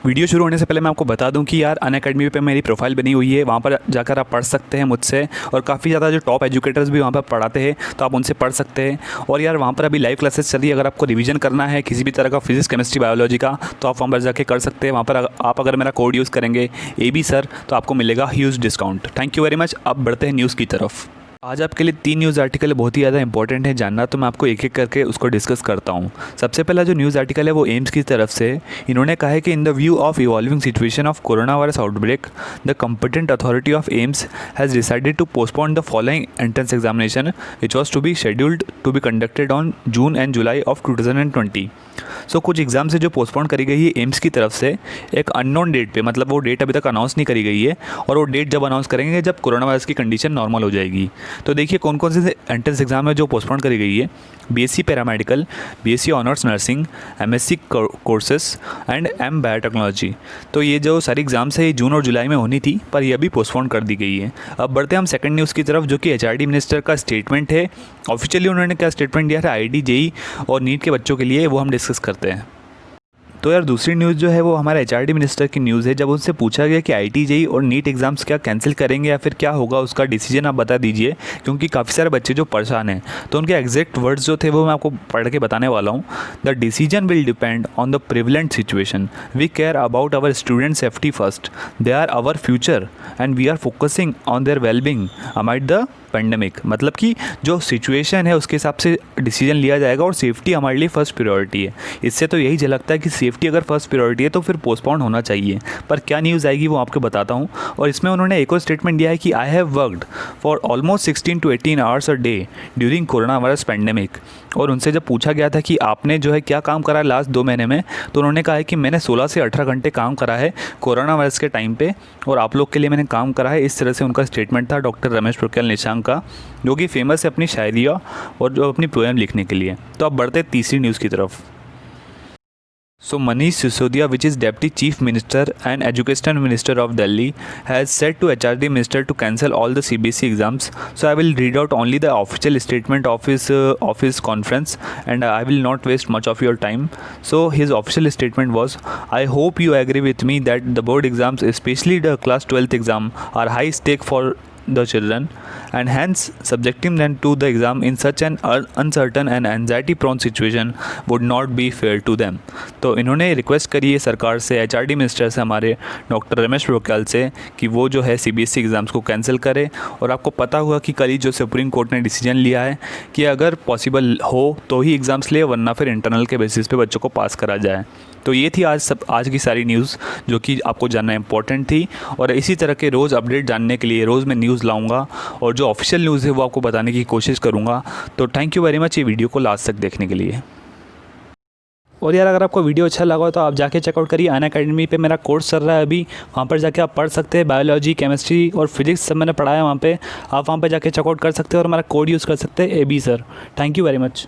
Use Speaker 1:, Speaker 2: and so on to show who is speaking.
Speaker 1: Video शुरू होने से पहले मैं आपको बता दूं कि यार अनअकैडमी पे मेरी प्रोफाइल बनी हुई है, वहाँ पर जाकर आप पढ़ सकते हैं मुझसे। और काफ़ी ज़्यादा जो टॉप एजुकेटर्स भी वहाँ पर पढ़ाते हैं, तो आप उनसे पढ़ सकते हैं। और यार वहाँ पर अभी लाइव क्लासेस चल रही है, अगर आपको रिवीजन करना है किसी भी तरह का फिजिक्स, केमिस्ट्री, बायोलॉजी का, तो आप वहाँ पर जाके कर सकते हैं। वहाँ पर आप अगर मेरा कोड यूज़ करेंगे AB सर, तो आपको मिलेगा huge discount. Thank you very much. अब बढ़ते हैं न्यूज़ की तरफ। आज आपके लिए 3 न्यूज़ आर्टिकल बहुत ही ज़्यादा इंपॉर्टेंट है जानना, तो मैं आपको एक एक करके उसको डिस्कस करता हूँ। सबसे पहला जो न्यूज़ आर्टिकल है वो एम्स की तरफ से। इन्होंने कहा है कि in the view of evolving situation of corona virus outbreak, the competent authority of AIIMS has decided to postpone the following entrance examination which was to be scheduled to be conducted on June and July of 2020। So कुछ exam से जो postpone करी गई है AIIMS की तरफ से एक अननोन डेट पे, मतलब वो डेट अभी तक अनाउंस नहीं करी गई है, और वो डेट जब अनाउंस करेंगे जब कोरोना वायरस की कंडीशन नॉर्मल हो जाएगी। तो देखिए कौन कौन से एंट्रेंस एग्जाम है जो पोस्टपोन करी गई है। BSc paramedical, BSc honours nursing, MSc courses and M biotechnology. तो ये जो सारी एग्ज़ाम्स है ये जून और जुलाई में होनी थी, पर ये अभी पोस्टपोन कर दी गई है। अब बढ़ते हैं हम सेकंड न्यूज़ की तरफ, जो कि HRD मिनिस्टर का स्टेटमेंट है। ऑफिशियली उन्होंने क्या स्टेटमेंट दिया है IIT JEE और नीट के बच्चों के लिए, वो हम डिस्कस करते हैं। तो यार दूसरी न्यूज़ जो है वो हमारे HRD मिनिस्टर की न्यूज़ है। जब उनसे पूछा गया कि IIT JEE और नीट एग्ज़ाम्स क्या कैंसिल करेंगे या फिर क्या होगा उसका डिसीजन आप बता दीजिए, क्योंकि काफ़ी सारे बच्चे जो परेशान हैं। तो उनके एग्जैक्ट वर्ड्स जो थे वो मैं आपको पढ़ के बताने वाला हूँ। The decision will depend on the prevalent situation, we care about our student safety first, they are our future and we are focusing on their wellbeing amid the pandemic. मतलब कि जो सिचुएशन है उसके हिसाब से डिसीजन लिया जाएगा और सेफ्टी हमारे लिए फर्स्ट प्रायोरिटी है। इससे तो यही झलकता है कि सेफ्टी अगर फर्स्ट प्रायोरिटी है तो फिर पोस्टपोन होना चाहिए। पर क्या न्यूज़ आएगी वो आपको बताता हूँ। और इसमें उन्होंने एक और स्टेटमेंट दिया है कि I have worked for almost 16 to 18 hours a day during corona virus pandemic. और उनसे जब पूछा गया था कि आपने जो है क्या काम करा है लास्ट 2 महीने में, तो उन्होंने कहा है कि मैंने 16 से 18 घंटे काम करा है कोरोना वायरस के टाइम पे, और आप लोग के लिए मैंने काम करा है। इस तरह से उनका स्टेटमेंट था डॉक्टर रमेश पोखरियाल निशंक का, जो कि फेमस है अपनी शायरिया और जो अपनी पोएम लिखने के लिए। तो अब बढ़ते तीसरी न्यूज़ की तरफ। So Manish Sisodia, which is Deputy Chief Minister and Education Minister of Delhi, has said to HRD Minister to cancel all the CBSE exams. So I will read out only the official statement of his conference, and I will not waste much of your time. So his official statement was, I hope you agree with me that the board exams, especially the class 12th exam, are high stake for the children, and hence subjecting them to the exam in such an uncertain and anxiety prone situation would not be fair to them. तो इन्होंने request करी है सरकार से, HRD minister से, हमारे doctor Ramesh Pokhriyal से, कि वो जो है CBSE एग्ज़ाम्स को कैंसिल करे। और आपको पता होगा कि कल ही जो सुप्रीम कोर्ट ने डिसीजन लिया है कि अगर पॉसिबल हो तो ही एग्ज़ाम्स ले, वरना फिर इंटरनल के बेसिस पे बच्चों को पास करा जाए। तो ये थी आज की सारी न्यूज़ जो कि आपको जानना इंपॉर्टेंट थी। और इसी तरह के रोज़ अपडेट जानने के लिए रोज़ मैं न्यूज़ लाऊंगा, और जो ऑफिशियल न्यूज़ है वो आपको बताने की कोशिश करूंगा। तो थैंक यू वेरी मच ये वीडियो को लास्ट तक देखने के लिए। और यार अगर आपको वीडियो अच्छा लगा तो आप जाके चेकआउट करिए, अनअकैडमी पे मेरा कोर्स चल रहा है अभी, वहाँ पर जाके आप पढ़ सकते हैं। बायोलॉजी, केमिस्ट्री और फिजिक्स सब मैंने पढ़ाया वहाँ पे, आप वहाँ पे जाके चेकआउट कर सकते हैं और हमारा कोड यूज़ कर सकते हैं AB sir. Thank you very much.